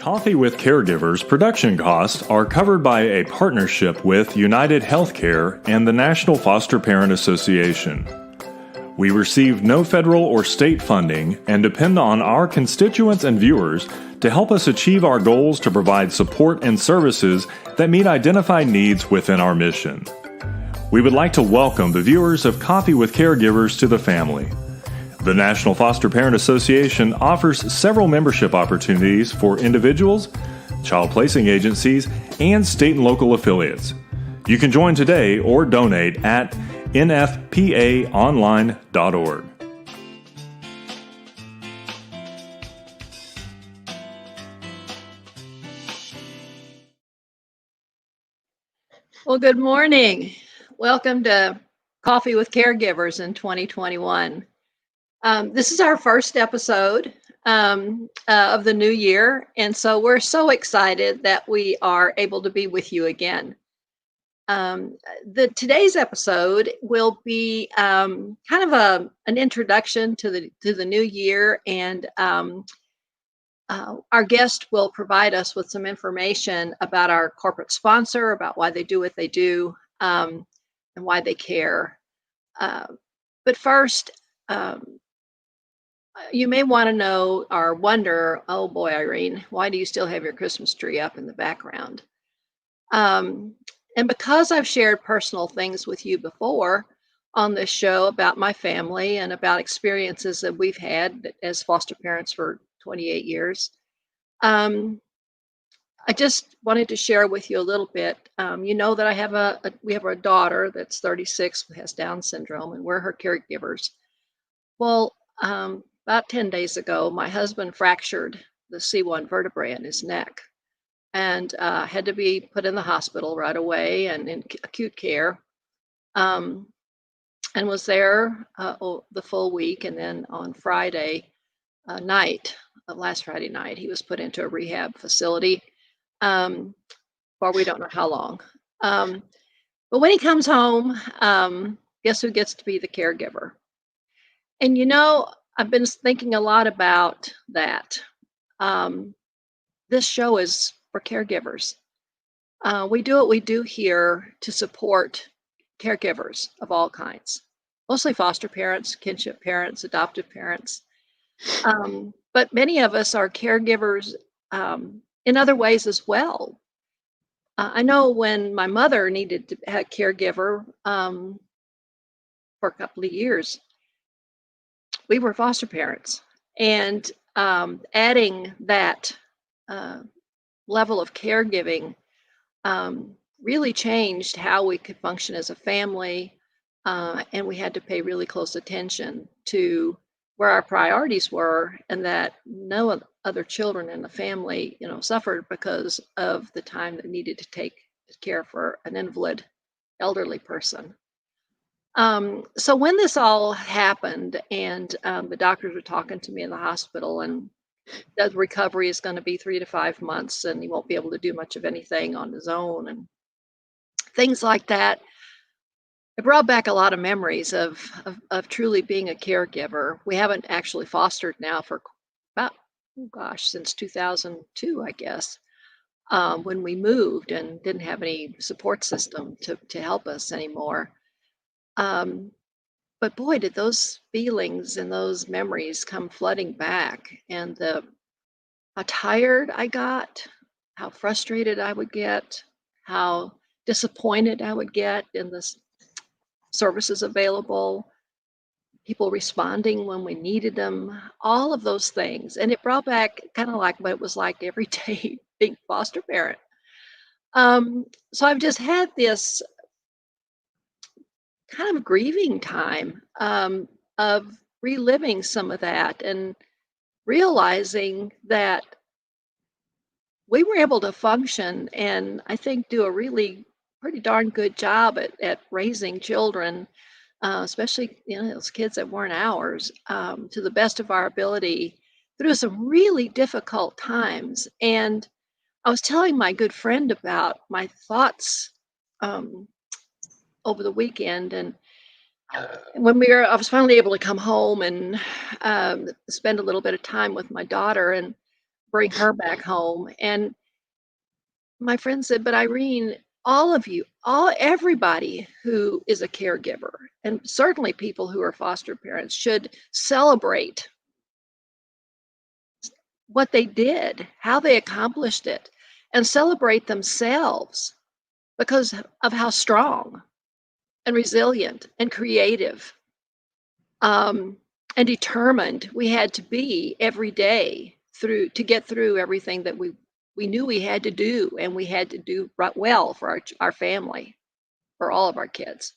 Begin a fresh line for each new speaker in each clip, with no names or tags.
Coffee with Caregivers production costs are covered by a partnership with United Healthcare and the National Foster Parent Association. We receive no federal or state funding and depend on our constituents and viewers to help us achieve our goals to provide support and services that meet identified needs within our mission. We would like to welcome the viewers of Coffee with Caregivers to the family. The National Foster Parent Association offers several membership opportunities for individuals, child placing agencies, and state and local affiliates. You can join today or donate at nfpaonline.org.
Well, good morning. Welcome to Coffee with Caregivers in 2021. This is our first episode of the new year, and so we're so excited that we are able to be with you again. Today's episode will be kind of an introduction to the new year, and our guest will provide us with some information about our corporate sponsor, about why they do what they do, and why they care. But first, you may want to know or wonder, oh boy, Irene, why do you still have your Christmas tree up in the background? And because I've shared personal things with you before on this show about my family and about experiences that we've had as foster parents for 28 years, I just wanted to share with you a little bit. You know that we have a daughter that's 36 who has Down syndrome, and we're her caregivers. Well, about 10 days ago, my husband fractured the C1 vertebrae in his neck and had to be put in the hospital right away and in acute care, and was there the full week. And then on Friday night, last Friday night, he was put into a rehab facility for we don't know how long. But when he comes home, guess who gets to be the caregiver? And you know, I've been thinking a lot about that. This show is for caregivers. We do what we do here to support caregivers of all kinds, mostly foster parents, kinship parents, adoptive parents. But many of us are caregivers in other ways as well. I know when my mother needed to have a caregiver for a couple of years, we were foster parents, and adding that level of caregiving really changed how we could function as a family, and we had to pay really close attention to where our priorities were, and that no other children in the family, suffered because of the time that needed to take care for an invalid elderly person. So when this all happened, and the doctors were talking to me in the hospital, and the recovery is going to be 3 to 5 months, and he won't be able to do much of anything on his own, and things like that, it brought back a lot of memories of truly being a caregiver. We haven't actually fostered now for about, since 2002, I guess, when we moved and didn't have any support system to help us anymore. But boy, did those feelings and those memories come flooding back, and how tired I got, how frustrated I would get, how disappointed I would get in the services available, people responding when we needed them, all of those things. And it brought back kind of like what it was like every day being foster parent. So I've just had this kind of grieving time of reliving some of that and realizing that we were able to function and I think do a really pretty darn good job at raising children, especially those kids that weren't ours, to the best of our ability through some really difficult times. And I was telling my good friend about my thoughts over the weekend, and when I was finally able to come home and spend a little bit of time with my daughter, and bring her back home. And my friend said, but Irene, all of you, everybody who is a caregiver, and certainly people who are foster parents, should celebrate what they did, how they accomplished it, and celebrate themselves because of how strong and resilient and creative um, and determined we had to be every day to get through everything that we knew we had to do, and we had to do right well for our family, for all of our kids.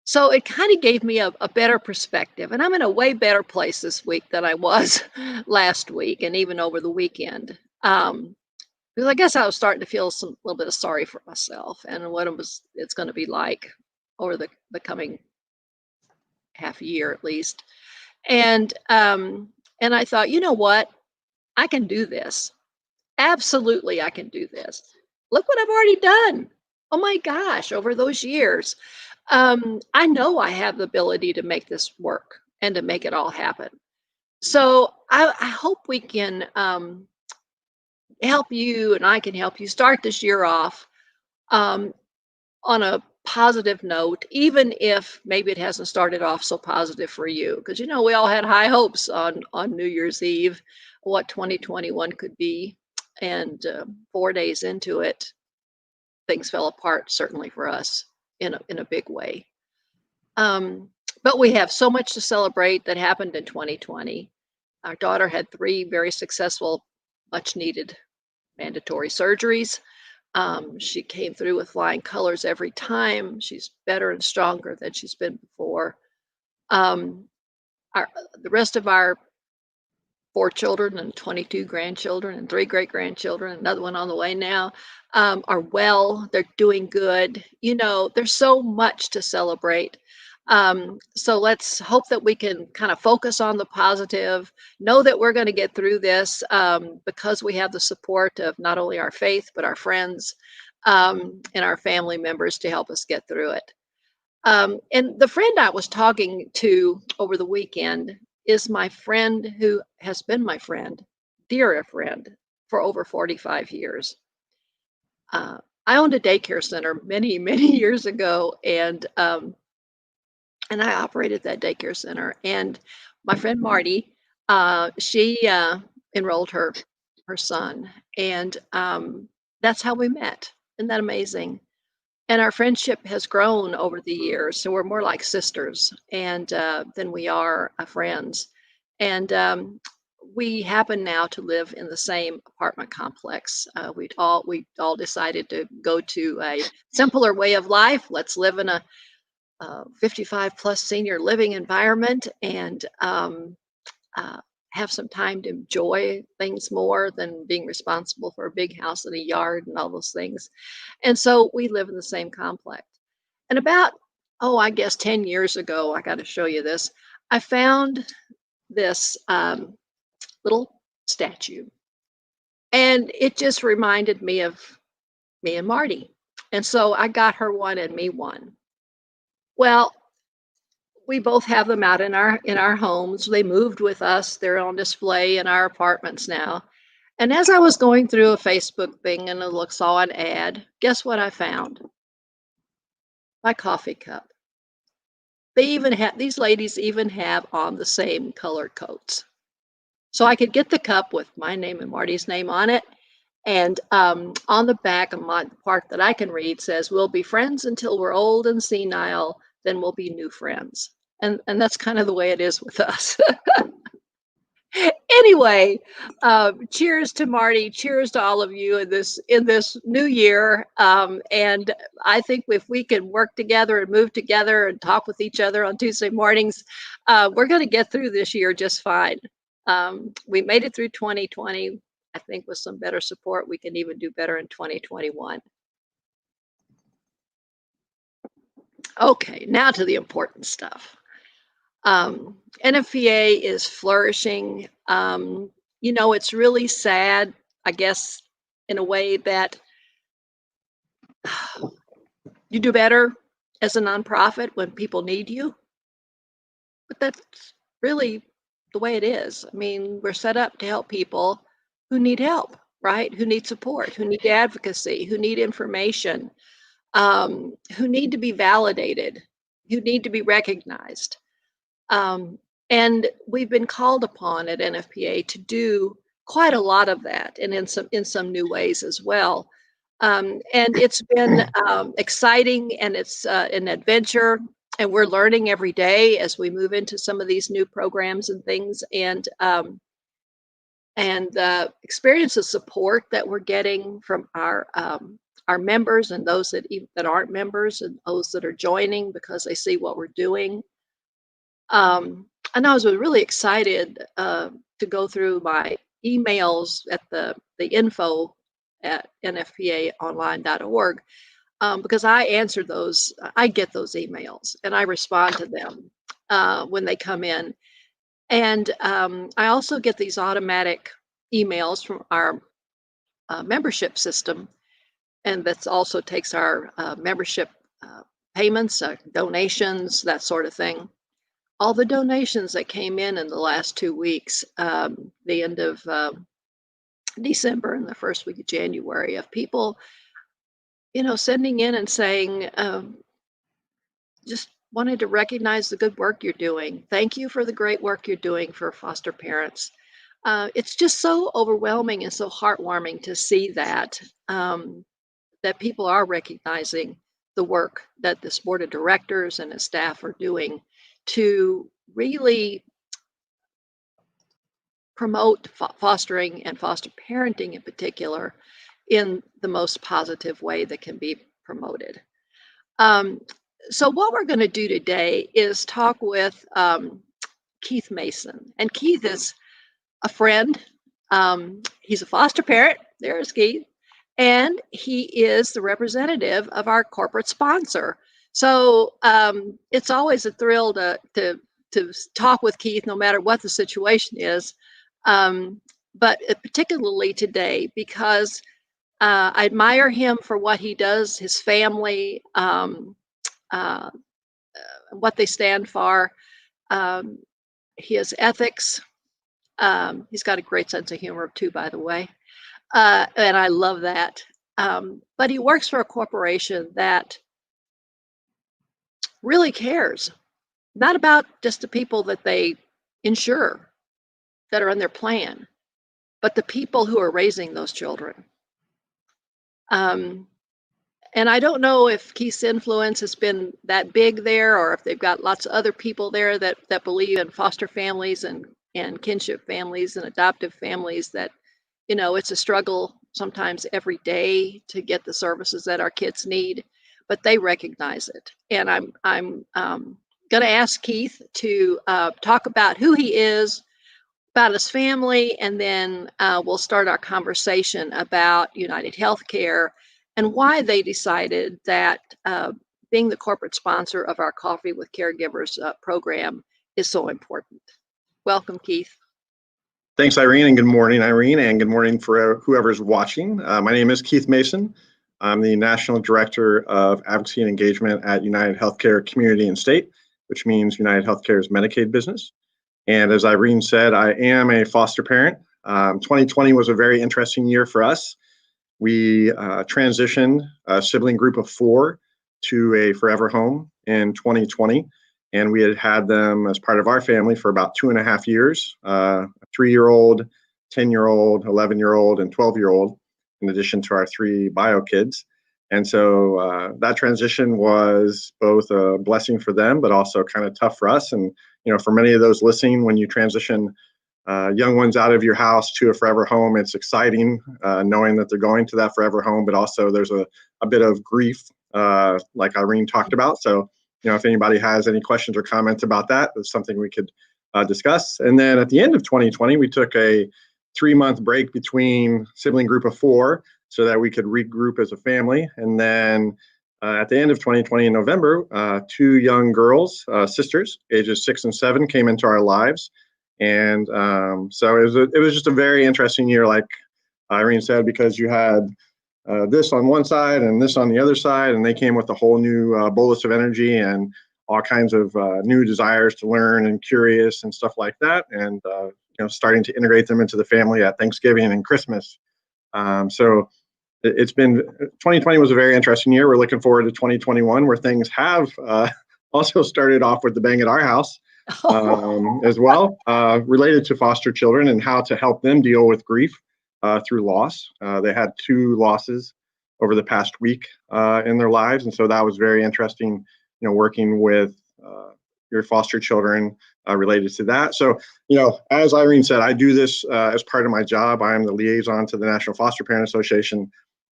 So it kind of gave me a better perspective, and I'm in a way better place this week than I was last week and even over the weekend. Because I guess I was starting to feel a little bit of sorry for myself and what it's going to be like over the coming half a year at least. And I thought, you know what? I can do this. Absolutely, I can do this. Look what I've already done. Oh my gosh, over those years. I know I have the ability to make this work and to make it all happen. So I hope we can help you, and I can help you start this year off um, on a positive note, even if maybe it hasn't started off so positive for you. Because we all had high hopes on New Year's Eve, what 2021 could be, and 4 days into it, things fell apart. Certainly for us, in a big way. Um, but we have so much to celebrate that happened in 2020. Our daughter had 3 very successful, much needed mandatory surgeries. She came through with flying colors every time. She's better and stronger than she's been before. Um, the rest of our 4 children and 22 grandchildren and 3 great grandchildren, another one on the way now, are well. They're doing good. There's so much to celebrate. So let's hope that we can kind of focus on the positive, know that we're going to get through this because we have the support of not only our faith, but our friends and our family members to help us get through it. And the friend I was talking to over the weekend is my friend who has been my friend, dear friend, for over 45 years. I owned a daycare center many, many years ago, and I operated that daycare center. And my friend Marty, she enrolled her son, and that's how we met. Isn't that amazing? And our friendship has grown over the years, so we're more like sisters and than we are friends. And we happen now to live in the same apartment complex. We all decided to go to a simpler way of life. Let's live in a 55 plus senior living environment and uh, have some time to enjoy things more than being responsible for a big house and a yard and all those things. And so we live in the same complex. And about, I guess 10 years ago, I got to show you this. I found this little statue, and it just reminded me of me and Marty. And so I got her one and me one. Well, we both have them out in our homes. They moved with us. They're on display in our apartments now. And as I was going through a Facebook thing and saw an ad, guess what I found? My coffee cup. These ladies even have on the same colored coats. So I could get the cup with my name and Marty's name on it. And on the back of my part that I can read says, "We'll be friends until we're old and senile, then we'll be new friends." And that's kind of the way it is with us. Anyway, cheers to Marty. Cheers to all of you in this new year. And I think if we can work together and move together and talk with each other on Tuesday mornings, we're going to get through this year just fine. We made it through 2020. I think with some better support, we can even do better in 2021. Okay, now to the important stuff. NFPA is flourishing. It's really sad, I guess, in a way that you do better as a nonprofit when people need you. But that's really the way it is. I mean, we're set up to help people. who need help, right? Who need support, who need advocacy, who need information, who need to be validated, who need to be recognized. Um, and we've been called upon at NFPA to do quite a lot of that, and in some new ways as well. And it's been exciting, and it's an adventure, and we're learning every day as we move into some of these new programs and things. And the experience of support that we're getting from our members, and those that aren't members, and those that are joining because they see what we're doing. And I was really excited to go through my emails at the info at nfpaonline.org, because I answer those. I get those emails and I respond to them when they come in. And I also get these automatic emails from our membership system, and that also takes our membership payments, donations, that sort of thing. All the donations that came in the last 2 weeks, the end of December and the first week of January, of people, sending in and saying, just wanted to recognize the good work you're doing. Thank you for the great work you're doing for foster parents. It's just so overwhelming and so heartwarming to see that, that people are recognizing the work that this board of directors and its staff are doing to really promote fostering and foster parenting in particular in the most positive way that can be promoted. So what we're going to do today is talk with Keith Mason. And Keith is a friend. He's a foster parent. There's Keith. And he is the representative of our corporate sponsor. So it's always a thrill to talk with Keith, no matter what the situation is. But particularly today, because I admire him for what he does, his family, what they stand for, his ethics. He's got a great sense of humor too, by the way. And I love that. But he works for a corporation that really cares, not about just the people that they insure that are in their plan, but the people who are raising those children. And I don't know if Keith's influence has been that big there, or if they've got lots of other people there that believe in foster families and kinship families and adoptive families, that, it's a struggle sometimes every day to get the services that our kids need, but they recognize it. And I'm going to ask Keith to talk about who he is, about his family, and then we'll start our conversation about United Healthcare and why they decided that being the corporate sponsor of our Coffee with Caregivers program is so important. Welcome, Keith.
Thanks, Irene, and good morning, Irene, and good morning for whoever's watching. My name is Keith Mason. I'm the National Director of Advocacy and Engagement at United Healthcare Community and State, which means United Healthcare's Medicaid business. And as Irene said, I am a foster parent. 2020 was a very interesting year for us. We transitioned a sibling group of 4 to a forever home in 2020. And we had them as part of our family for about 2.5 years, a 3-year-old, 10-year-old, 11-year-old, and 12-year-old, in addition to our 3 bio kids. And so that transition was both a blessing for them, but also kind of tough for us. And, for many of those listening, when you transition young ones out of your house to a forever home, it's exciting knowing that they're going to that forever home, but also there's a bit of grief, like Irene talked about. So, if anybody has any questions or comments about that, that's something we could discuss. And then at the end of 2020, we took a 3-month break between sibling group of 4 so that we could regroup as a family. And then at the end of 2020 in November, 2 young girls, sisters, ages 6 and 7, came into our lives. And so it was just a very interesting year, like Irene said, because you had this on one side and this on the other side, and they came with a whole new bolus of energy and all kinds of new desires to learn and curious and stuff like that. And starting to integrate them into the family at Thanksgiving and Christmas. So it's been 2020 was a very interesting year. We're looking forward to 2021, where things have also started off with the bang at our house as well, related to foster children and how to help them deal with grief through loss. They had 2 losses over the past week in their lives, and so that was very interesting. Working with your foster children related to that. So, as Irene said, I do this as part of my job. I am the liaison to the National Foster Parent Association.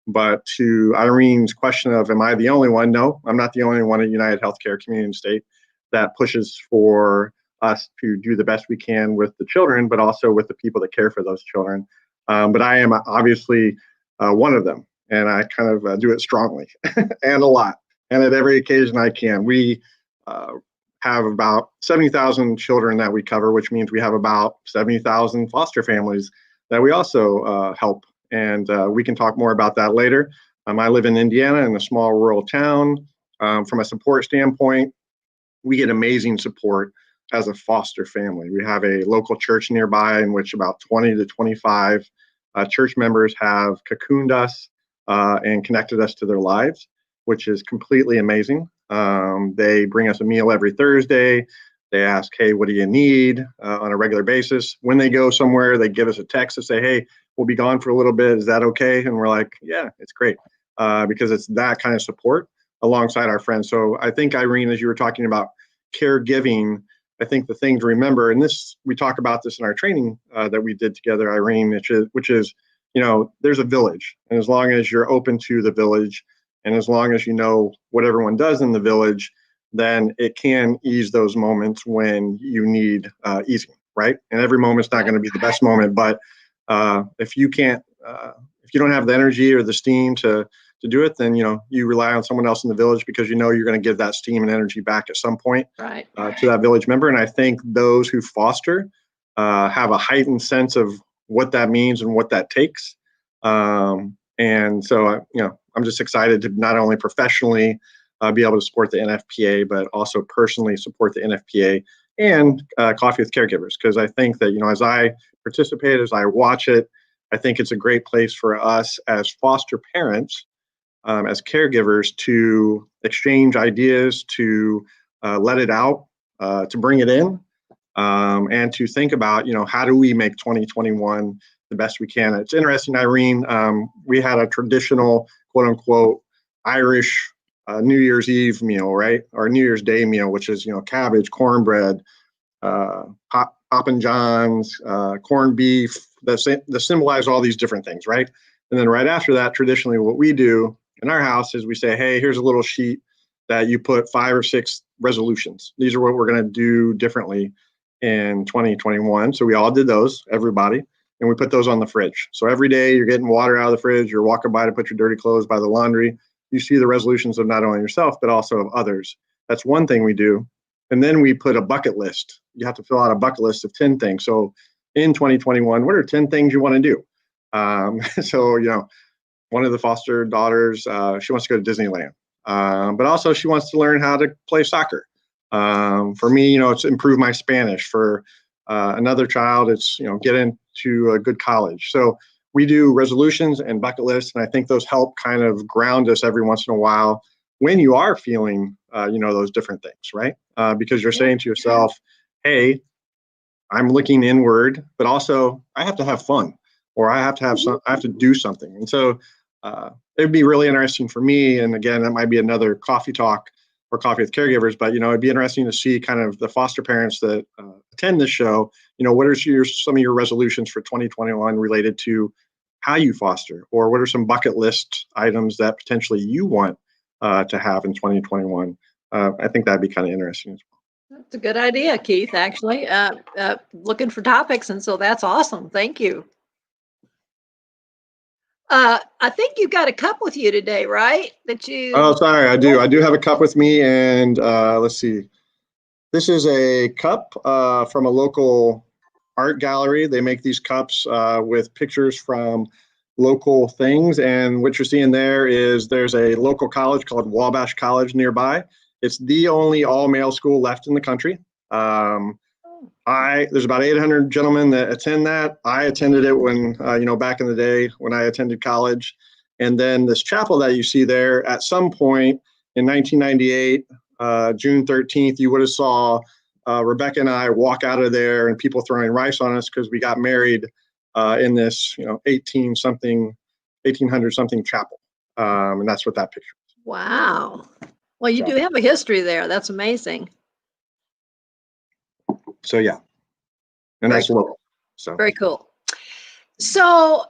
But to Irene's question of, am I the only one? No, I'm not the only one at United Healthcare Community and State that pushes for us to do the best we can with the children, but also with the people that care for those children. But I am obviously one of them, and I kind of do it strongly and a lot, and at every occasion I can. We have about 70,000 children that we cover, which means we have about 70,000 foster families that we also help. And we can talk more about that later. I live in Indiana in a small rural town. From a support standpoint, we get amazing support as a foster family. We have a local church nearby in which about 20 to 25 church members have cocooned us and connected us to their lives, which is completely amazing. They bring us a meal every Thursday. They ask, hey, what do you need on a regular basis? When they go somewhere, they give us a text to say, hey, we'll be gone for a little bit. Is that okay? And we're like, yeah, it's great, because it's that kind of support alongside our friends. So I think, Irene, as you were talking about caregiving, I think the thing to remember, and we talk about this in our training that we did together, Irene, which is, there's a village. And as long as you're open to the village, and as long as you know what everyone does in the village, then it can ease those moments when you need easing, right? And every moment's not going to be the best moment, but if you don't have the energy or the steam to do it, then you rely on someone else in the village, because you're going to give that steam and energy back at some point to that village member. And I think those who foster have a heightened sense of what that means and what that takes. And so I'm just excited to not only professionally be able to support the NFPA, but also personally support the NFPA and Coffee with Caregivers, because I think that as I participate, as I watch it, I think it's a great place for us as foster parents, as caregivers, to exchange ideas, to let it out, to bring it in, and to think about, how do we make 2021 the best we can. It's interesting, Irene, we had a traditional, quote unquote, Irish New Year's Eve meal, right? Or New Year's Day meal, which is, cabbage, cornbread, Poppin' John's, corned beef, that symbolize all these different things, right? And then right after that, traditionally what we do in our house is we say, hey, here's a little sheet that you put 5 or 6 resolutions. These are what we're going to do differently in 2021. So we all did those, everybody, and we put those on the fridge. So every day you're getting water out of the fridge, you're walking by to put your dirty clothes by the laundry, you see the resolutions of not only yourself, but also of others. That's one thing we do. And then we put a bucket list. You have to fill out a bucket list of 10 things. So in 2021, what are 10 things you want to do? So, one of the foster daughters, she wants to go to Disneyland, but also she wants to learn how to play soccer. For me, it's improve my Spanish. For another child, it's, get into a good college. So we do resolutions and bucket lists, and I think those help kind of ground us every once in a while when you are feeling, those different things, right? Because you're saying to yourself, hey, I'm looking inward, but also I have to have fun, or I have to do something. And so it'd be really interesting for me. And again, that might be another coffee talk or Coffee with Caregivers, but it'd be interesting to see kind of the foster parents that attend this show. What are some of your resolutions for 2021 related to how you foster, or what are some bucket list items that potentially you want to have in 2021? I think that'd be kind of interesting as well.
That's a good idea, Keith, actually. Looking for topics, and so that's awesome. Thank you. I think you've got a cup with you today, right?
Oh, sorry, I do. I do have a cup with me, and let's see. This is a cup from a local art gallery. They make these cups with pictures from local things, and what you're seeing there is there's a local college called Wabash College nearby. It's the only all-male school left in the country. There's about 800 gentlemen that attend that. I attended it when, back in the day when I attended college. And then this chapel that you see there, at some point in 1998, June 13th, you would have saw Rebecca and I walk out of there and people throwing rice on us because we got married in this, 1800 something chapel. And that's what that picture is.
Wow. Well, you do have a history there. That's amazing.
So yeah, and that's local. So
very cool. So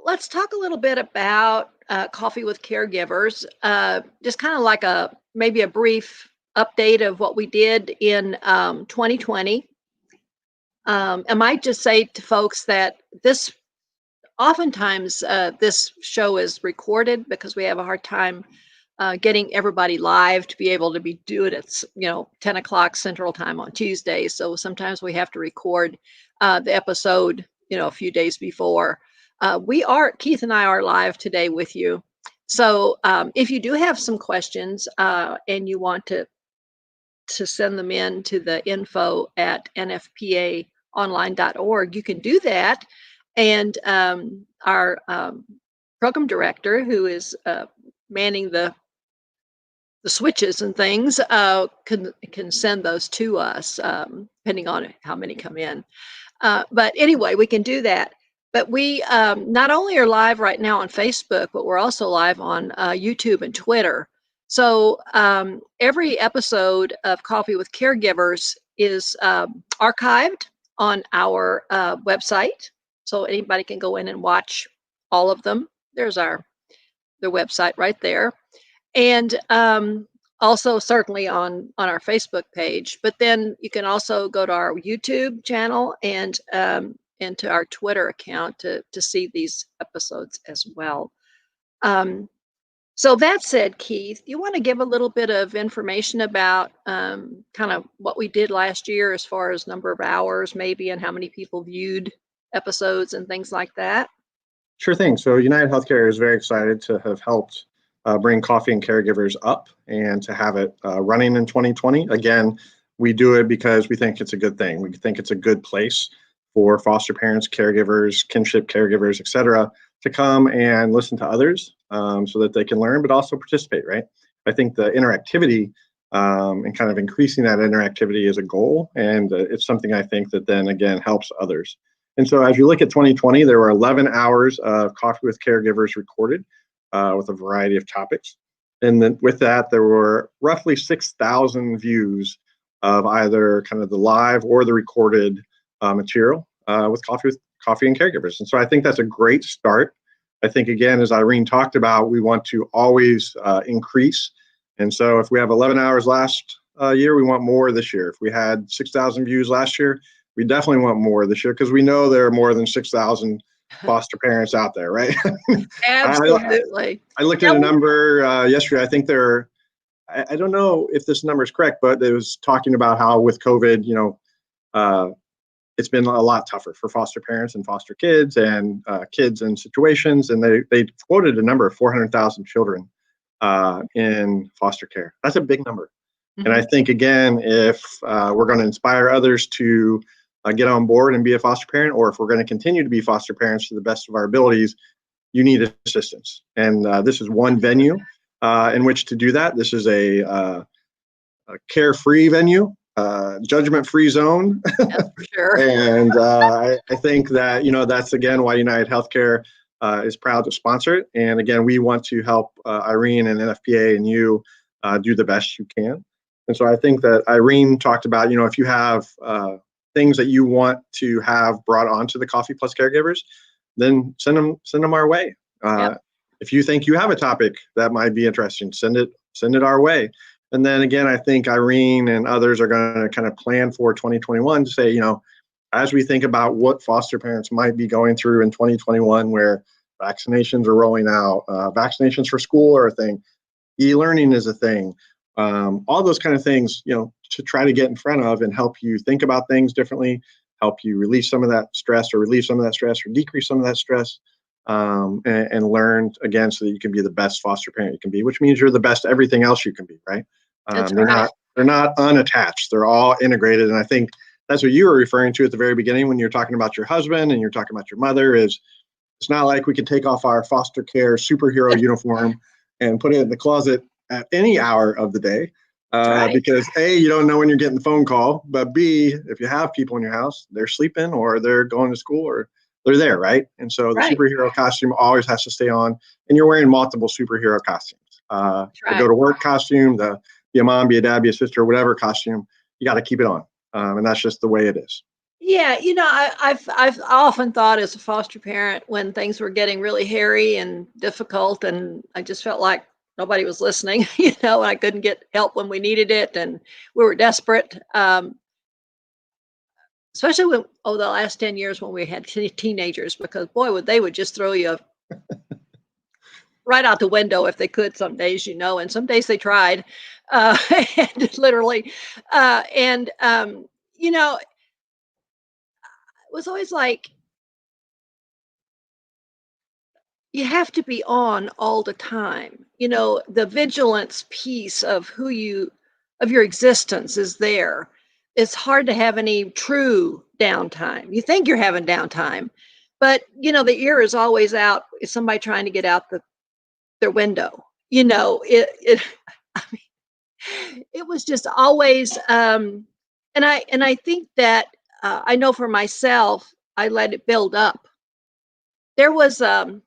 let's talk a little bit about Coffee with Caregivers. Just kind of like maybe a brief update of what we did in 2020. I might just say to folks that oftentimes this show is recorded because we have a hard time getting everybody live to be able to do it at 10 o'clock Central Time on Tuesdays. So sometimes we have to record the episode a few days before. Keith and I are live today with you. So if you do have some questions and you want to send them in to the info@nfpaonline.org, you can do that. And our program director, who is manning the switches and things, can send those to us, depending on how many come in. But anyway, we can do that. But we not only are live right now on Facebook, but we're also live on YouTube and Twitter. So every episode of Coffee with Caregivers is archived on our website. So anybody can go in and watch all of them. There's their website right there. And also certainly on our Facebook page. But then you can also go to our YouTube channel and to our Twitter account to see these episodes as well. So that said, Keith, you want to give a little bit of information about kind of what we did last year as far as number of hours maybe and how many people viewed episodes and things like that?
Sure thing. So United Healthcare is very excited to have helped bring Coffee and Caregivers up and to have it running in 2020. Again, we do it because we think it's a good thing. We think it's a good place for foster parents, caregivers, kinship caregivers, et cetera, to come and listen to others so that they can learn, but also participate, right? I think the interactivity and kind of increasing that interactivity is a goal. And it's something I think that then again helps others. And so as you look at 2020, there were 11 hours of Coffee with Caregivers recorded with a variety of topics. And then with that, there were roughly 6,000 views of either kind of the live or the recorded material with Coffee and Caregivers. And so I think that's a great start. I think, again, as Irene talked about, we want to always increase. And so if we have 11 hours last year, we want more this year. If we had 6,000 views last year, we definitely want more this year because we know there are more than 6,000 foster parents out there, right?
Absolutely.
I looked at a number yesterday. I think I don't know if this number is correct, but it was talking about how with COVID, it's been a lot tougher for foster parents and foster kids and kids in situations. And they quoted a number of 400,000 children in foster care. That's a big number. Mm-hmm. And I think, again, if we're going to inspire others to get on board and be a foster parent, or if we're going to continue to be foster parents to the best of our abilities, you need assistance. And this is one venue in which to do that. This is a carefree venue, judgment-free zone.
That's for sure.
And I think that, that's, again, why United Healthcare is proud to sponsor it. And again, we want to help Irene and NFPA and you do the best you can. And so I think that Irene talked about, if you have things that you want to have brought onto the Coffee Plus Caregivers, then send them our way. Yep. If you think you have a topic that might be interesting, send it our way. And then again, I think Irene and others are going to kind of plan for 2021 to say, as we think about what foster parents might be going through in 2021, where vaccinations are rolling out, vaccinations for school are a thing, e-learning is a thing, all those kind of things, to try to get in front of and help you think about things differently, help you release some of that stress or relieve some of that stress or decrease some of that stress, and learn, again, so that you can be the best foster parent you can be, which means you're the best everything else you can be, right?
That's
They're
right.
they're not unattached. They're all integrated. And I think that's what you were referring to at the very beginning when you're talking about your husband and you're talking about your mother. Is it's not like we can take off our foster care superhero uniform and put it in the closet at any hour of the day.
Right.
Because A, you don't know when you're getting the phone call, but B, if you have people in your house, they're sleeping or they're going to school or they're there, right? And so the
Right.
superhero costume always has to stay on, and you're wearing multiple superhero costumes. The
Right.
go to work costume, the be a mom, be a dad, be a sister, whatever costume, you got to keep it on, and that's just the way it is.
Yeah, I've often thought as a foster parent when things were getting really hairy and difficult, and I just felt like nobody was listening, and I couldn't get help when we needed it, and we were desperate. Especially when over the last 10 years when we had teenagers, because boy, would just throw you right out the window if they could some days, and some days they tried, and literally, and it was always like you have to be on all the time. The vigilance piece of of your existence is there. It's hard to have any true downtime. You think you're having downtime, but the ear is always out. Is somebody trying to get out their window? It I mean, it was just always and I think that I know for myself, I let it build up. There was a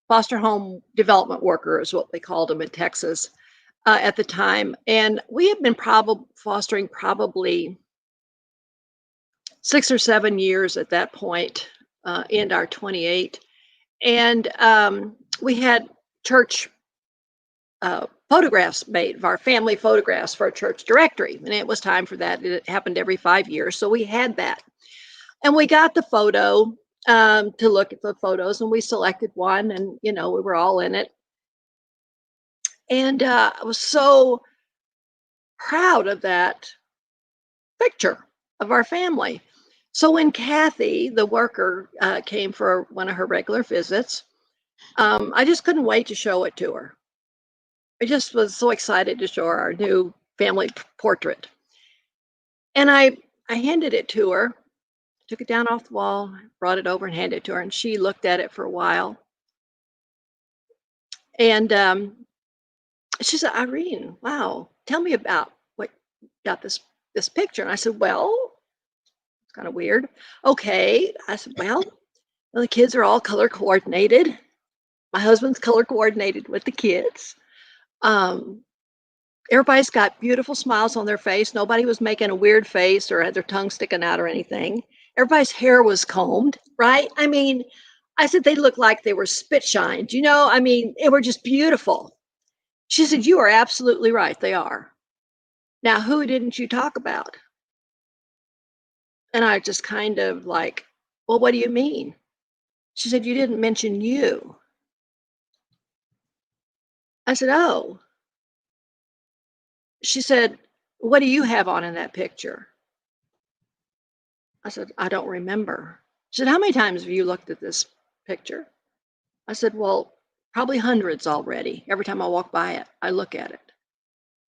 foster home development worker is what they called them in Texas at the time, and we had been probably fostering probably 6 or 7 years at that point, in our 28, and we had church photographs made of our family photographs for a church directory, and it was time for that. It happened every 5 years, so we had that, and we got the photo to look at the photos, and we selected one, and we were all in it, and I was so proud of that picture of our family. So when Kathy, the worker, came for one of her regular visits, I just couldn't wait to show it to her. I just was so excited to show her our new family portrait. And I handed it to her, took it down off the wall, brought it over and handed it to her, and she looked at it for a while. And she said, "Irene, wow, tell me about what got this picture." And I said, "Well, it's kind of weird." "Okay." I said, "Well, the kids are all color coordinated. My husband's color coordinated with the kids. Um, Everybody's got beautiful smiles on their face. Nobody was making a weird face or had their tongue sticking out or anything. Everybody's hair was combed, right? I mean, I said they looked like they were spit shined, I mean, they were just beautiful." She said, "You are absolutely right. They are. Now, who didn't you talk about?" And I just kind of like, "Well, what do you mean?" She said, "You didn't mention you." I said, "Oh." She said, "What do you have on in that picture?" I said, "I don't remember." She said, "How many times have you looked at this picture?" I said, "Well, probably hundreds already. Every time I walk by it, I look at it.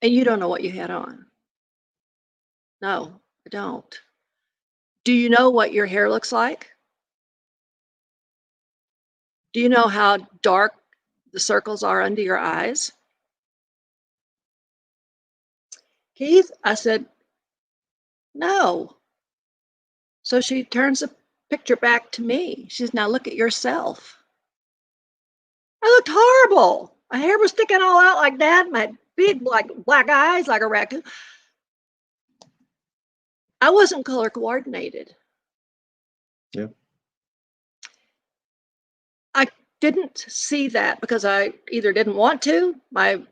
And you don't know what you had on." "No, I don't." "Do you know what your hair looks like? Do you know how dark the circles are under your eyes?" "Keith," I said, "no." So she turns the picture back to me. She says, "Now look at yourself." I looked horrible. My hair was sticking all out like that. My big black eyes like a raccoon. I wasn't color coordinated.
Yeah.
I didn't see that because I either didn't want to. My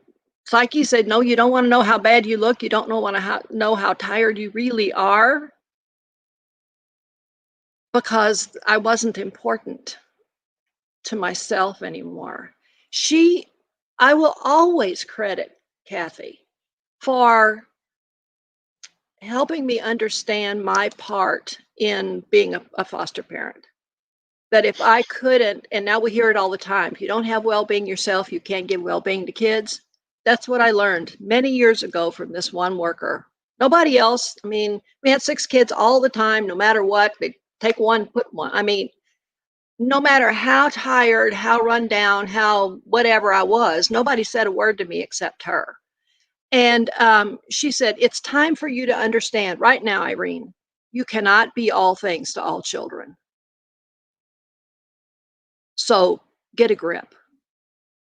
psyche said, "No, you don't want to know how bad you look. You don't want to know how tired you really are," because I wasn't important to myself anymore. She, I will always credit Kathy for helping me understand my part in being a foster parent. That if I couldn't, and now we hear it all the time, if you don't have well being yourself, you can't give well being to kids. That's what I learned many years ago from this one worker. Nobody else. I mean, we had 6 kids all the time, no matter what. They take one, put one. I mean, no matter how tired, how run down, how whatever I was, nobody said a word to me except her. And she said, "It's time for you to understand right now, Irene, you cannot be all things to all children. So get a grip.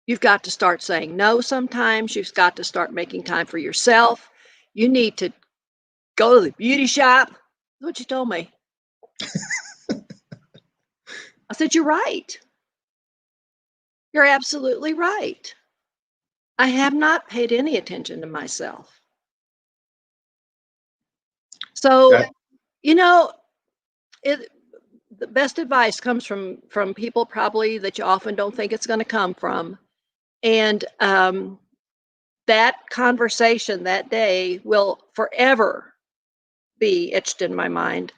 You've got to start saying no sometimes. You've got to start making time for yourself. You need to go to the beauty shop." That's what she told me. I said, "You're right. You're absolutely right. I have not paid any attention to myself." So,
That,
you know, it the best advice comes from people probably that you often don't think it's going to come from. And that conversation that day will forever be etched in my mind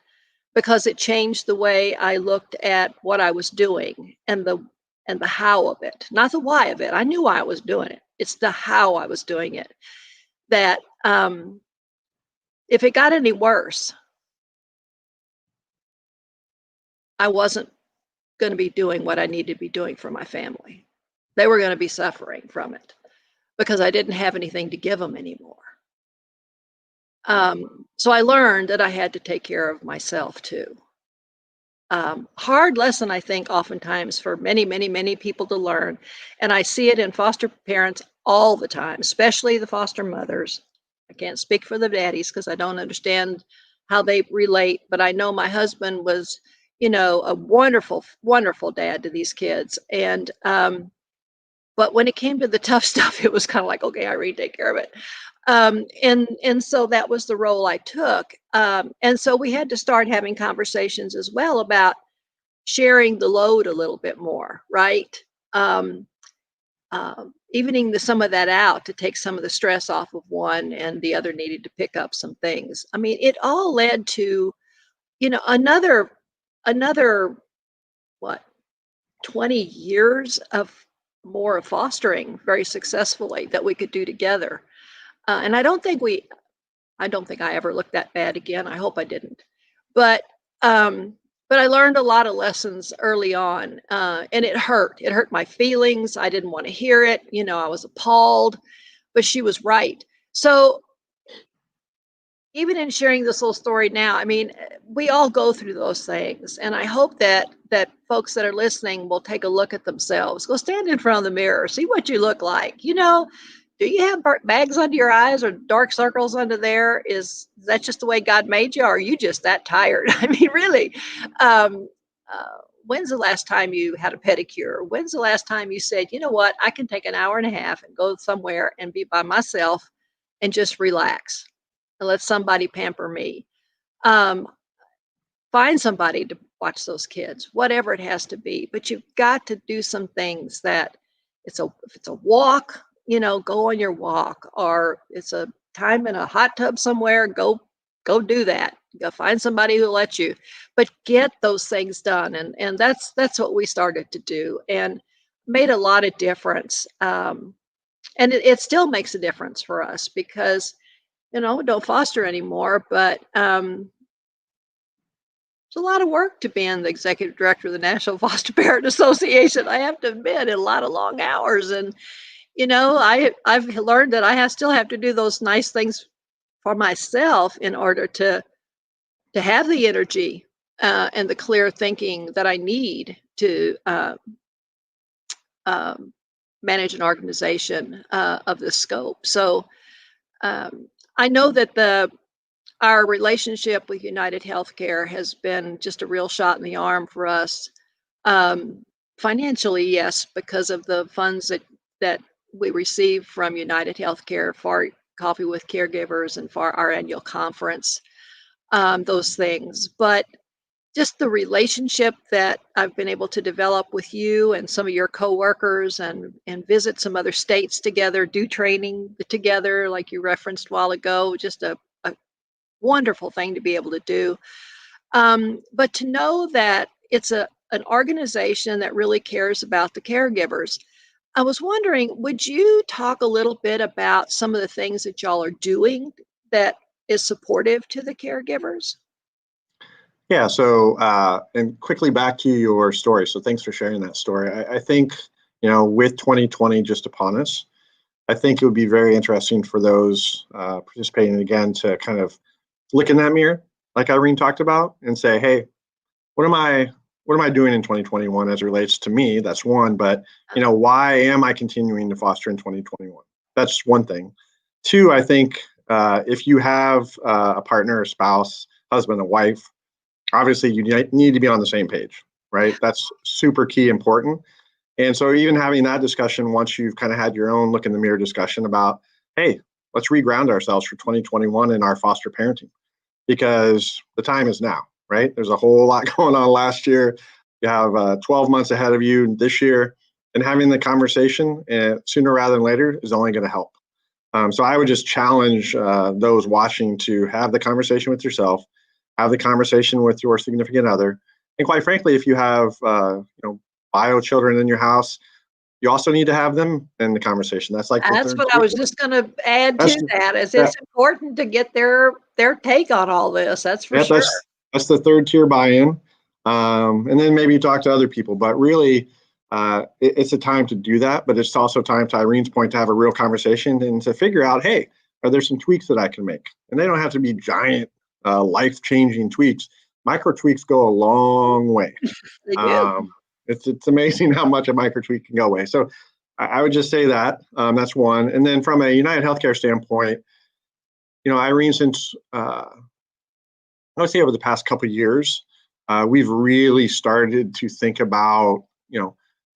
because it changed the way I looked at what I was doing and the how of it, not the why of it. I knew why I was doing it. It's the how I was doing it. That if it got any worse, I wasn't going to be doing what I needed to be doing for my family. They were going to be suffering from it because I didn't have anything to give them anymore. So I learned that I had to take care of myself too. Hard lesson, I think, oftentimes for many, many, many people to learn. And I see it in foster parents all the time, especially the foster mothers. I can't speak for the daddies because I don't understand how they relate, but I know my husband was, a wonderful, wonderful dad to these kids. And but when it came to the tough stuff, it was kind of like, okay, Irene, take care of it. And so that was the role I took. And so we had to start having conversations as well about sharing the load a little bit more, right? Um, Evening some of that out to take some of the stress off of one, and the other needed to pick up some things. I mean, it all led to, another what 20 years of more of fostering very successfully that we could do together. And I don't think I ever looked that bad again. I hope I didn't. But um, but I learned a lot of lessons early on, and it hurt. It hurt my feelings. I didn't want to hear it. I was appalled, but she was right. So even in sharing this little story now, I mean, we all go through those things, and I hope that folks that are listening will take a look at themselves. Go stand in front of the mirror, see what you look like. Do you have bags under your eyes or dark circles under there? Is that just the way God made you, or are you just that tired? I mean, really. Um, when's the last time you had a pedicure? When's the last time you said, you know what, I can take an hour and a half and go somewhere and be by myself and just relax and let somebody pamper me? Um, find somebody to watch those kids, whatever it has to be. But you've got to do some things that if it's a walk, go on your walk, or it's a time in a hot tub somewhere, go do that. Go find somebody who lets you, but get those things done. And that's what we started to do and made a lot of difference. And it still makes a difference for us because, don't foster anymore, but it's a lot of work to being the executive director of the National Foster Parent Association. I have to admit, a lot of long hours. And, I've learned that still have to do those nice things for myself in order to have the energy and the clear thinking that I need to um, manage an organization of this scope. So I know that our relationship with United Healthcare has been just a real shot in the arm for us. Financially, yes, because of the funds that we receive from United Healthcare for Coffee with Caregivers and for our annual conference, those things. But just the relationship that I've been able to develop with you and some of your coworkers, and visit some other states together, do training together, like you referenced a while ago, just a wonderful thing to be able to do. But to know that it's an organization that really cares about the caregivers. I was wondering, would you talk a little bit about some of the things that y'all are doing that is supportive to the caregivers?
Yeah, so and quickly back to your story. So thanks for sharing that story. I think, with 2020 just upon us, I think it would be very interesting for those participating again to kind of look in that mirror, like Irene talked about, and say, hey, what am I what am I doing in 2021 as it relates to me? That's one, but why am I continuing to foster in 2021? That's one thing. Two, I think if you have a partner, a spouse, husband, a wife, obviously you need to be on the same page, right? That's super key important. And so even having that discussion once you've kind of had your own look in the mirror discussion about, hey, let's reground ourselves for 2021 in our foster parenting because the time is now, right? There's a whole lot going on last year. You have 12 months ahead of you this year, and having the conversation sooner rather than later is only going to help. So I would just challenge those watching to have the conversation with yourself, have the conversation with your significant other, and quite frankly, if you have bio children in your house, you also need to have them in the conversation. That's like the
That's
third
what I
tier.
was just gonna add
That's
to that, is
that,
it's important to get their take on all this, that's for
yeah,
sure.
that's the third tier buy-in, and then maybe talk to other people. But really, it's a time to do that. But it's also time, to Irene's point, to have a real conversation and to figure out, hey, are there some tweaks that I can make? And they don't have to be giant, life-changing tweaks. Micro tweaks go a long way.
They do.
It's amazing how much a micro tweak can go away. So I would just say that that's one. And then from a United Healthcare standpoint, Irene, since I would say over the past couple of years, we've really started to think about,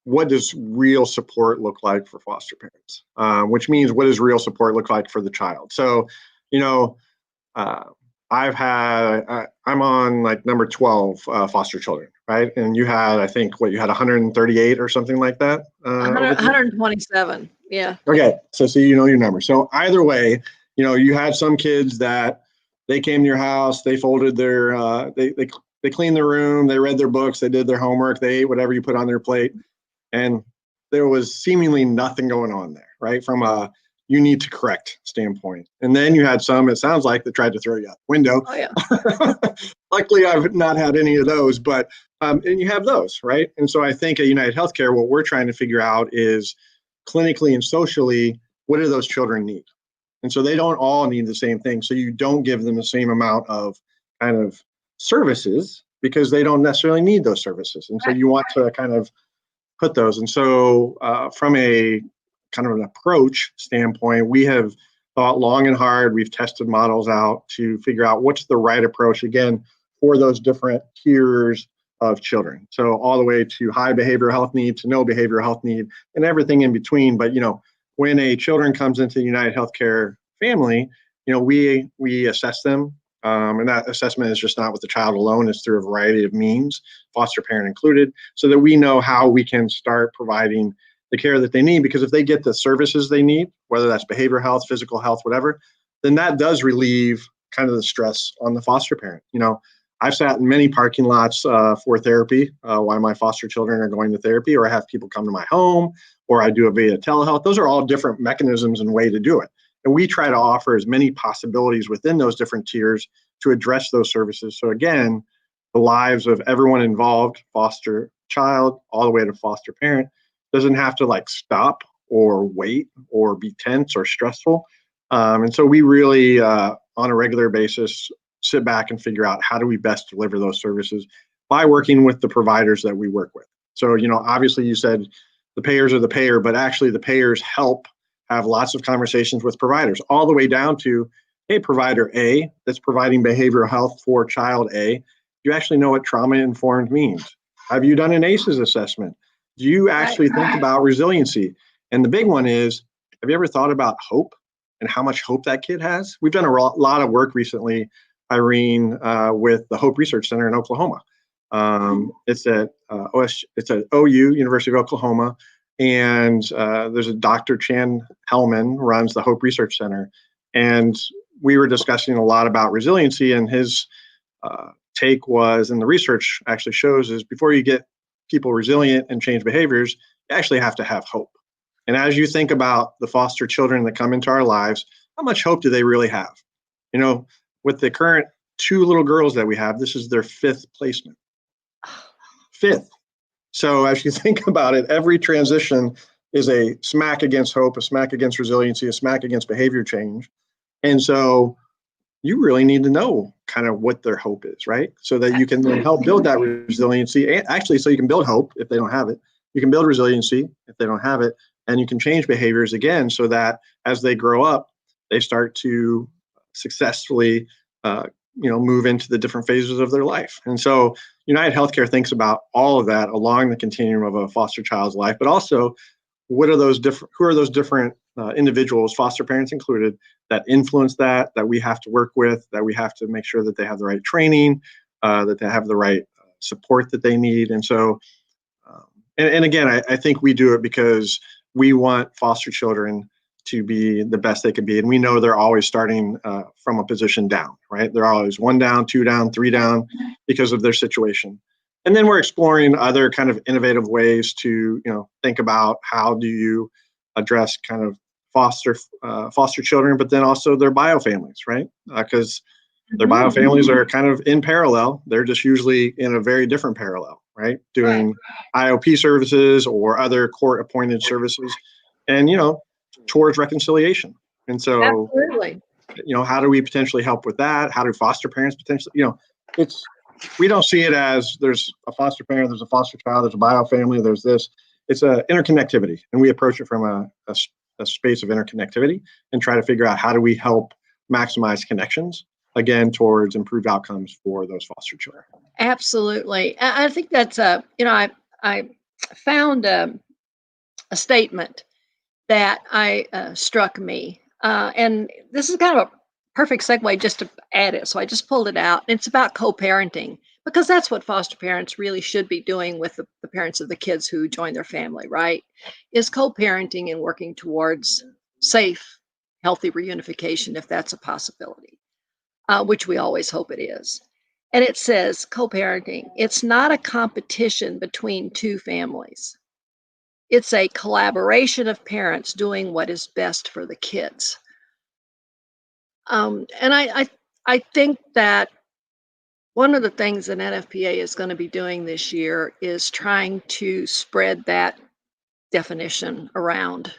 what does real support look like for foster parents, which means what does real support look like for the child. So, you know, uh, I'm on like number 12 foster children, right? And you had, I think, you had 138 or something like that
100
over there?
127, yeah.
Okay, so you know your number. So either way, you had some kids that they came to your house, they folded their, they cleaned their room, they read their books, they did their homework, they ate whatever you put on their plate, and there was seemingly nothing going on there, right? From a you need to correct standpoint. And then you had some, it sounds like, that tried to throw you out the window.
Oh, yeah.
Luckily, I've not had any of those, but and you have those, right? And so I think at United Healthcare, what we're trying to figure out is clinically and socially, what do those children need? And so they don't all need the same thing. So you don't give them the same amount of kind of services because they don't necessarily need those services. And so
Right.
you want to kind of put those. And so from a kind of an approach standpoint, we have thought long and hard. We've tested models out to figure out what's the right approach, again, for those different tiers of children. So all the way to high behavioral health need to no behavioral health need and everything in between. But, when a children comes into the United Healthcare family, we assess them. And that assessment is just not with the child alone, it's through a variety of means, foster parent included, so that we know how we can start providing the care that they need. Because if they get the services they need, whether that's behavioral health, physical health, whatever, then that does relieve kind of the stress on the foster parent. I've sat in many parking lots for therapy while my foster children are going to therapy, or I have people come to my home, or I do it via telehealth. Those are all different mechanisms and way to do it. And we try to offer as many possibilities within those different tiers to address those services. So again, the lives of everyone involved, foster child, all the way to foster parent, doesn't have to stop or wait or be tense or stressful. And so we really, on a regular basis, sit back and figure out how do we best deliver those services by working with the providers that we work with. So, obviously you said the payers are the payer, but actually the payers help have lots of conversations with providers, all the way down to, hey, provider A that's providing behavioral health for child A, do you actually know what trauma-informed means? Have you done an ACEs assessment? Do you actually think about resiliency? And the big one is, have you ever thought about hope and how much hope that kid has? We've done a lot of work recently, Irene, with the Hope Research Center in Oklahoma. It's at OU, University of Oklahoma, and there's a Dr. Chan Hellman runs the Hope Research Center. And we were discussing a lot about resiliency, and his take was, and the research actually shows, is before you get people resilient and change behaviors, you actually have to have hope. And as you think about the foster children that come into our lives, how much hope do they really have? You know, with the current 2 little girls that we have, this is their 5th placement. 5th. So as you think about it, every transition is a smack against hope, a smack against resiliency, a smack against behavior change. And so you really need to know kind of what their hope is, right? So that you can then help build that resiliency. And actually, so you can build hope if they don't have it. You can build resiliency if they don't have it. And you can change behaviors again so that as they grow up, they start to successfully move into the different phases of their life. And so United Healthcare thinks about all of that along the continuum of a foster child's life, but also who are those different individuals, foster parents included, that influence that we have to work with, that we have to make sure that they have the right training, that they have the right support that they need. And so, and again, I think we do it because we want foster children to be the best they can be. And we know they're always starting from a position down, right? They're always 1 down, 2 down, 3 down because of their situation. And then we're exploring other kind of innovative ways to, think about how do you address kind of foster children, but then also their bio families, right? Because their bio families are kind of in parallel. They're just usually in a very different parallel, right? Doing IOP services or other court appointed services, and towards reconciliation. And so,
Absolutely.
how do we potentially help with that? How do foster parents potentially, we don't see it as there's a foster parent, there's a foster child, there's a bio family, there's this. It's a interconnectivity, and we approach it from a space of interconnectivity and try to figure out how do we help maximize connections, again, towards improved outcomes for those foster children.
Absolutely. I think that's I found a statement that struck me, and this is kind of a perfect segue just to add it. So I just pulled it out. It's about co-parenting, because that's what foster parents really should be doing with the parents of the kids who join their family, right? Is co-parenting and working towards safe, healthy reunification, if that's a possibility, which we always hope it is. And it says co-parenting, it's not a competition between 2 families. It's a collaboration of parents doing what is best for the kids. And I think that one of the things that NFPA is going to be doing this year is trying to spread that definition around.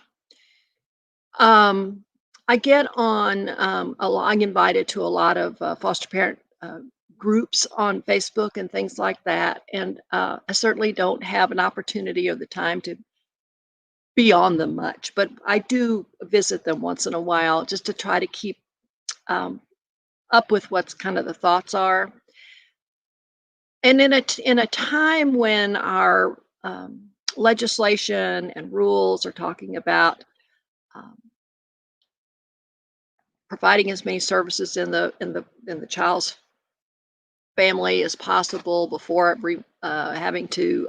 I get on I'm invited to a lot of foster parent groups on Facebook and things like that, and I certainly don't have an opportunity or the time to be on them much, but I do visit them once in a while just to try to keep um, up with what's kind of the thoughts are. And in a time when our legislation and rules are talking about um, providing as many services in the child's family as possible before having to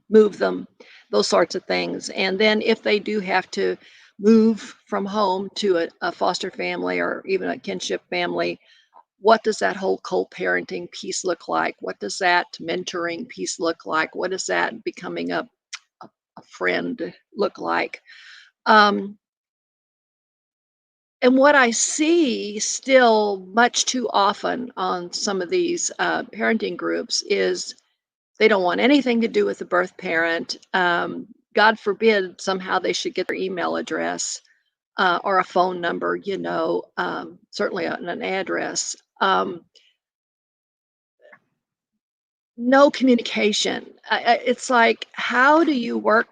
move them, those sorts of things. And then if they do have to move from home to a foster family or even a kinship family, what does that whole co-parenting piece look like? What does that mentoring piece look like? What does that becoming a friend look like? And what I see still much too often on some of these parenting groups is they don't want anything to do with the birth parent. God forbid somehow they should get their email address or a phone number, certainly an address. No communication. It's like, how do you work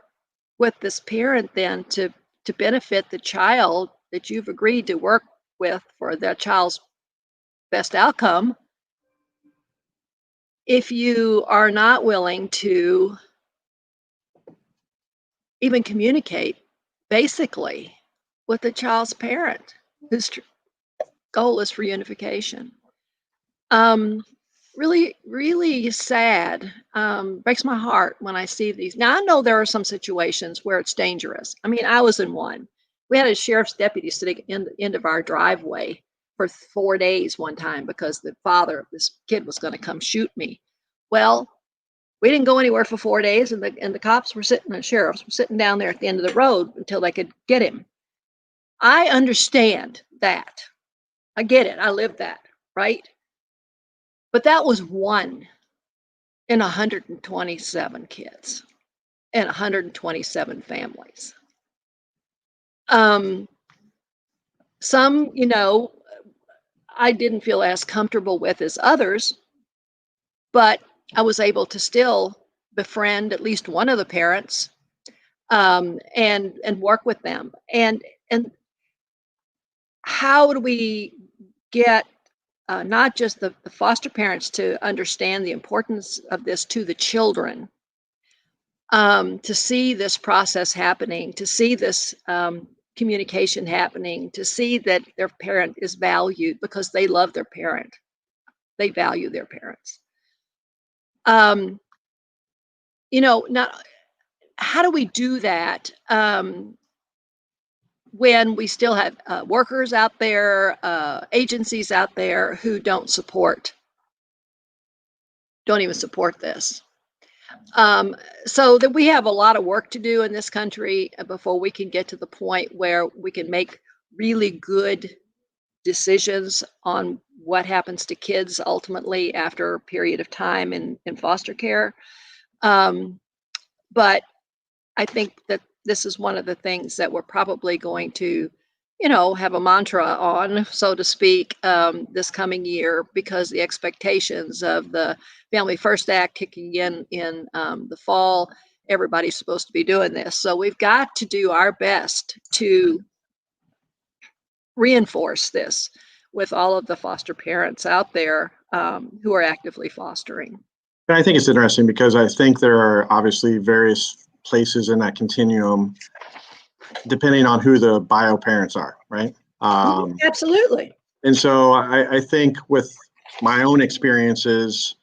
with this parent then to benefit the child that you've agreed to work with for that child's best outcome if you are not willing to even communicate basically with the child's parent whose goal is for unification? Really, really sad. Breaks my heart when I see these. Now, I know there are some situations where it's dangerous. I mean, I was in one. We had a sheriff's deputy sitting in the end of our driveway for 4 days one time because the father of this kid was going to come shoot me. Well, We didn't go anywhere for 4 days, and the cops were sitting, the sheriffs were sitting down there at the end of the road until they could get him. I understand that. I get it. I lived that, right? But that was one in 127 kids and 127 families. Some, I didn't feel as comfortable with as others, but I was able to still befriend at least one of the parents, and work with them. And how do we get not just the foster parents to understand the importance of this to the children, to see this process happening, to see this communication happening, to see that their parent is valued because they love their parent, they value their parents. Not how do we do that when we still have workers out there, agencies out there who don't even support this? So that we have a lot of work to do in this country before we can get to the point where we can make really good decisions on what happens to kids ultimately after a period of time in foster care. But I think that this is one of the things that we're probably going to, have a mantra on, so to speak, this coming year, because the expectations of the Family First Act kicking in the fall, everybody's supposed to be doing this. So we've got to do our best to reinforce this with all of the foster parents out there who are actively fostering.
And I think it's interesting because I think there are obviously various places in that continuum, depending on who the bio parents are, right?
Absolutely.
And so I think with my own experiences,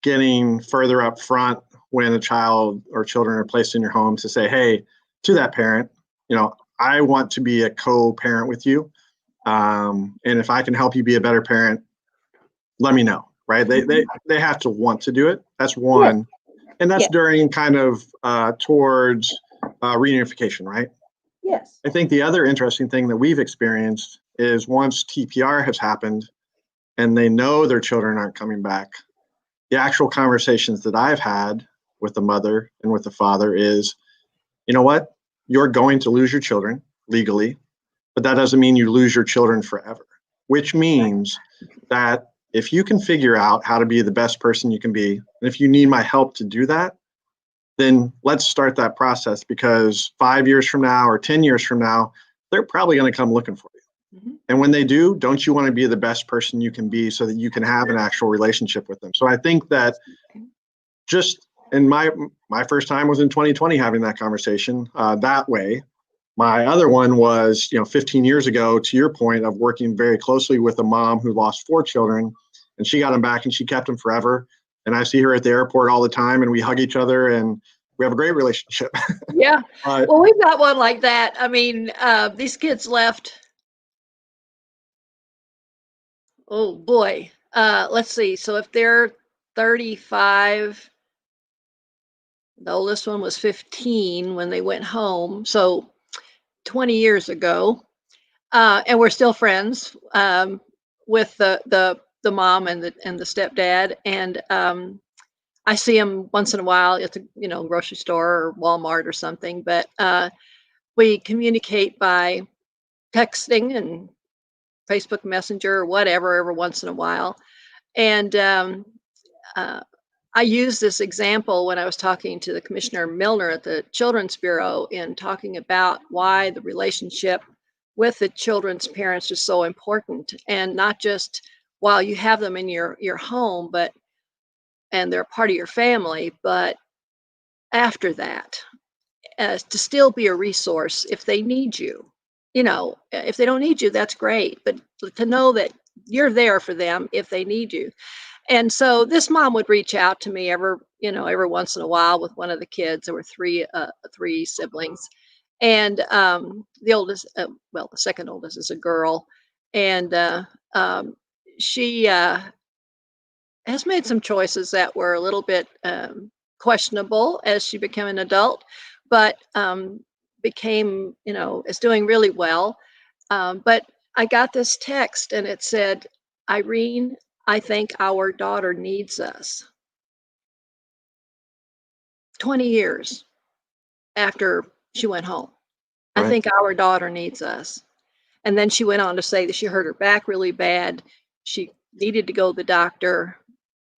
getting further up front when a child or children are placed in your home to say, hey, to that parent, I want to be a co-parent with you. And if I can help you be a better parent, let me know, right? They have to want to do it. That's one. Yeah. And that's during kind of towards reunification, right?
Yes.
I think the other interesting thing that we've experienced is once TPR has happened and they know their children aren't coming back, the actual conversations that I've had with the mother and with the father is, you know what? You're going to lose your children legally, but that doesn't mean you lose your children forever, which means that if you can figure out how to be the best person you can be, and if you need my help to do that, then let's start that process, because 5 years from now or 10 years from now, they're probably going to come looking for you. Mm-hmm. And when they do, don't you want to be the best person you can be so that you can have an actual relationship with them? So I think that just in my first time was in 2020 having that conversation that way. My other one was, 15 years ago, to your point, of working very closely with a mom who lost 4 children, and she got them back and she kept them forever. And I see her at the airport all the time, and we hug each other, and we have a great relationship.
Yeah. Well, we've got one like that. I mean, these kids left. Oh boy. Let's see. So if they're 35, the oldest one was 15 when they went home. So 20 years ago. And we're still friends with the mom and the stepdad. And I see them once in a while at the grocery store or Walmart or something. But we communicate by texting and Facebook Messenger or whatever every once in a while. And I used this example when I was talking to the Commissioner Milner at the Children's Bureau in talking about why the relationship with the children's parents is so important, and not just while you have them in your home, and they're part of your family, but after that, to still be a resource if they need you. If they don't need you, that's great, but to know that you're there for them if they need you. And so this mom would reach out to me every once in a while with one of the kids. There were three siblings, and the oldest, the second oldest is a girl, and she has made some choices that were a little bit questionable as she became an adult, but became, is doing really well. But I got this text and it said, Irene, I think our daughter needs us. 20 years after she went home. I
Right.
think our daughter needs us. And then she went on to say that she hurt her back really bad. She needed to go to the doctor.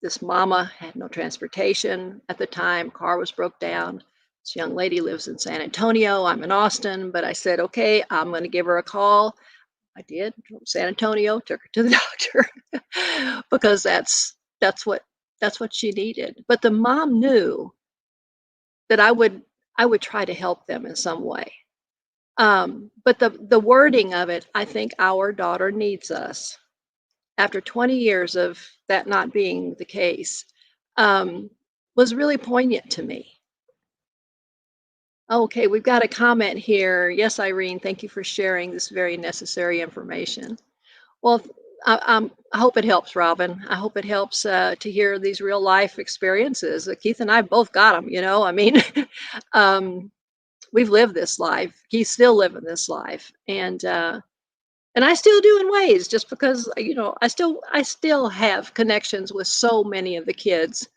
This mama had no transportation at the time. Car was broke down. This young lady lives in San Antonio. I'm in Austin, but I said, okay, I'm going to give her a call. I did. San Antonio, took her to the doctor because that's what she needed. But the mom knew that I would try to help them in some way. But the wording of it, I think our daughter needs us. After 20 years of that not being the case, was really poignant to me. Okay, we've got a comment here. Yes, Irene, thank you for sharing this very necessary information. Well, I hope it helps, Robin. I hope it helps to hear these real life experiences. Keith and I both got them. I mean, we've lived this life. He's still living this life, and I still do in ways, just because I still have connections with so many of the kids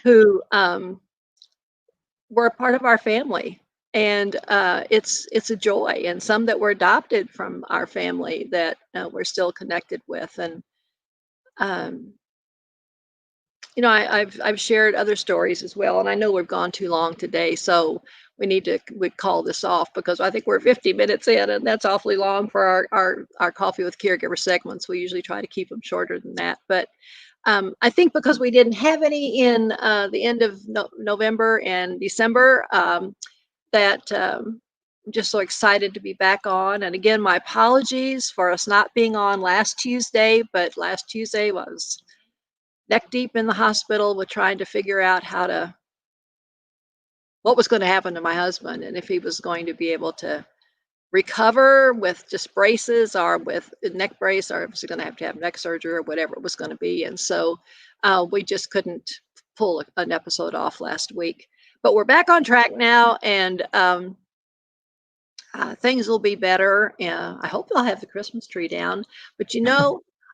who were a part of our family, and it's a joy. And some that were adopted from our family that we're still connected with, and um, I've shared other stories as well, and I know we've gone too long today, so we call this off because I think we're 50 minutes in, and that's awfully long for our Coffee with Caregiver segments. We usually try to keep them shorter than that, but I think because we didn't have any in the end of November and December, that I'm just so excited to be back on. And again, my apologies for us not being on last Tuesday, but last Tuesday was neck deep in the hospital with trying to figure out what was going to happen to my husband, and if he was going to be able to recover with just braces or with a neck brace, or if he was going to have neck surgery or whatever it was going to be. And so we just couldn't pull an episode off last week. But we're back on track now, and things will be better. I hope they'll have the Christmas tree down. But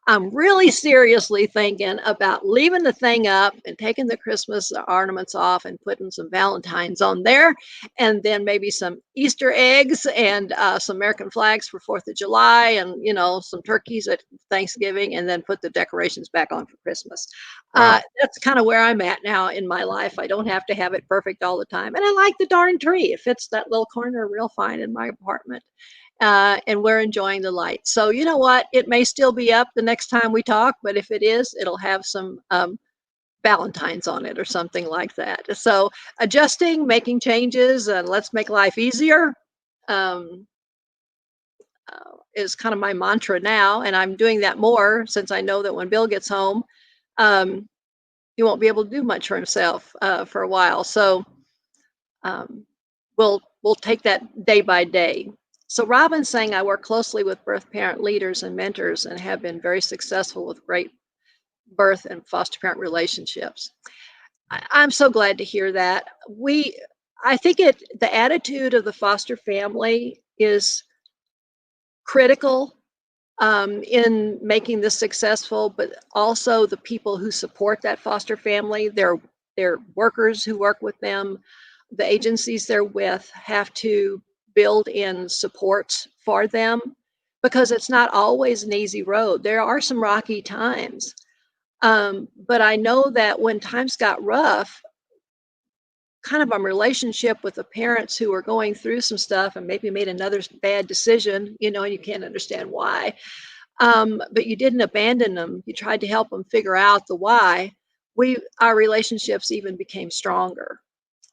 I'm really seriously thinking about leaving the thing up and taking the Christmas ornaments off and putting some Valentines on there, and then maybe some Easter eggs and some American flags for 4th of July, and some turkeys at Thanksgiving, and then put the decorations back on for Christmas.
Wow.
That's kind of where I'm at now in my life. I don't have to have it perfect all the time, and I like the darn tree. It fits that little corner real fine in my apartment. And we're enjoying the light. So you know what? It may still be up the next time we talk, but if it is, it'll have some Valentines on it or something like that. So adjusting, making changes, and let's make life easier um, is kind of my mantra now. And I'm doing that more since I know that when Bill gets home, um, he won't be able to do much for himself for a while. So um, we'll take that day by day. So Robin's saying I work closely with birth parent leaders and mentors and have been very successful with great birth and foster parent relationships. I'm so glad to hear that. I think the attitude of the foster family is critical in making this successful, but also the people who support that foster family, their workers who work with them, the agencies they're with have to build in supports for them, because it's not always an easy road. There are some rocky times. But I know that when times got rough, kind of a relationship with the parents who are going through some stuff and maybe made another bad decision, and you can't understand why. But you didn't abandon them. You tried to help them figure out the why. Our relationships even became stronger.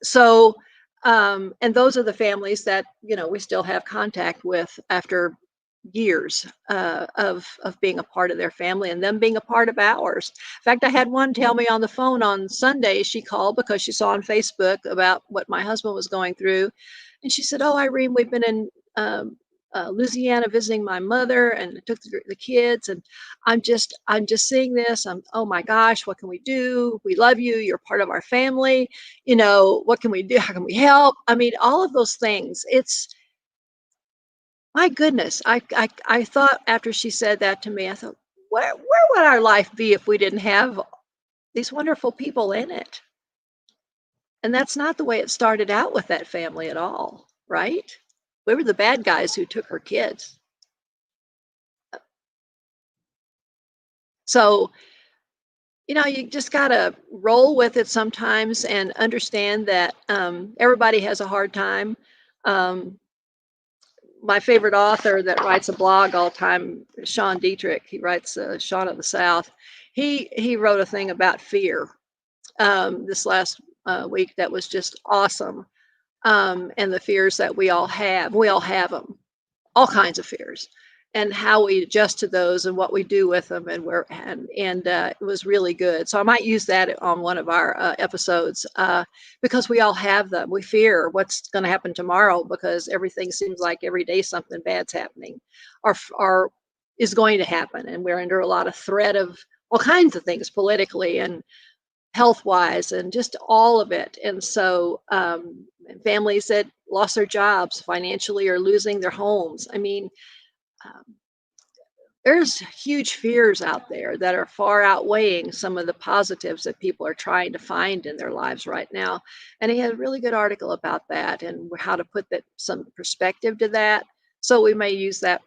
So, and those are the families that we still have contact with after years of being a part of their family and them being a part of ours. In fact, I had one tell me on the phone on Sunday. She called because she saw on Facebook about what my husband was going through, and she said, "Oh, Irene, we've been in Louisiana visiting my mother, and I took the kids, and I'm just seeing this. Oh my gosh, what can we do? We love you. You're part of our family. What can we do? How can we help? I mean, all of those things. It's my goodness. I thought after she said that to me, I thought, where would our life be if we didn't have these wonderful people in it? And that's not the way it started out with that family at all, right? We were the bad guys who took her kids. So, you just got to roll with it sometimes and understand that everybody has a hard time. My favorite author that writes a blog all the time, Sean Dietrich, he writes Sean of the South. He wrote a thing about fear this last week that was just awesome. And the fears that we all have them, all kinds of fears, and how we adjust to those and what we do with them, and it was really good. So I might use that on one of our episodes because we all have them. We fear what's going to happen tomorrow because everything seems like every day something bad's happening or is going to happen, and we're under a lot of threat of all kinds of things politically and health-wise and just all of it. And so families that lost their jobs financially or losing their homes. I mean, there's huge fears out there that are far outweighing some of the positives that people are trying to find in their lives right now. And he had a really good article about that and how to put some perspective to that. So we may use that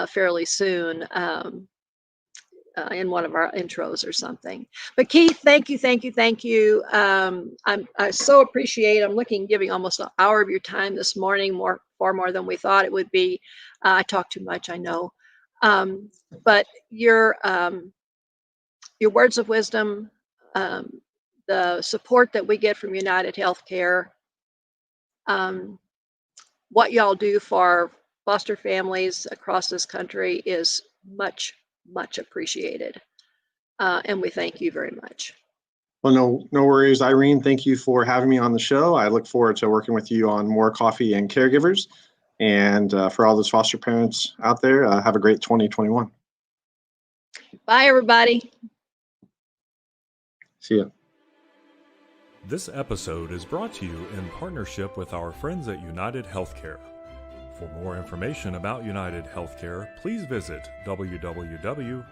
fairly soon. In one of our intros or something. But Keith, thank you. I so appreciate. I'm giving almost an hour of your time this morning, far more than we thought it would be. I talk too much, I know, but your words of wisdom, the support that we get from United Healthcare, what y'all do for foster families across this country is much appreciated. And we thank you very much.
Well, no worries, Irene. Thank you for having me on the show. I look forward to working with you on more coffee and caregivers. And for all those foster parents out there, have a great 2021.
Bye, everybody.
See ya.
This episode is brought to you in partnership with our friends at United Healthcare. For more information about United Healthcare, please visit www.uhc.com.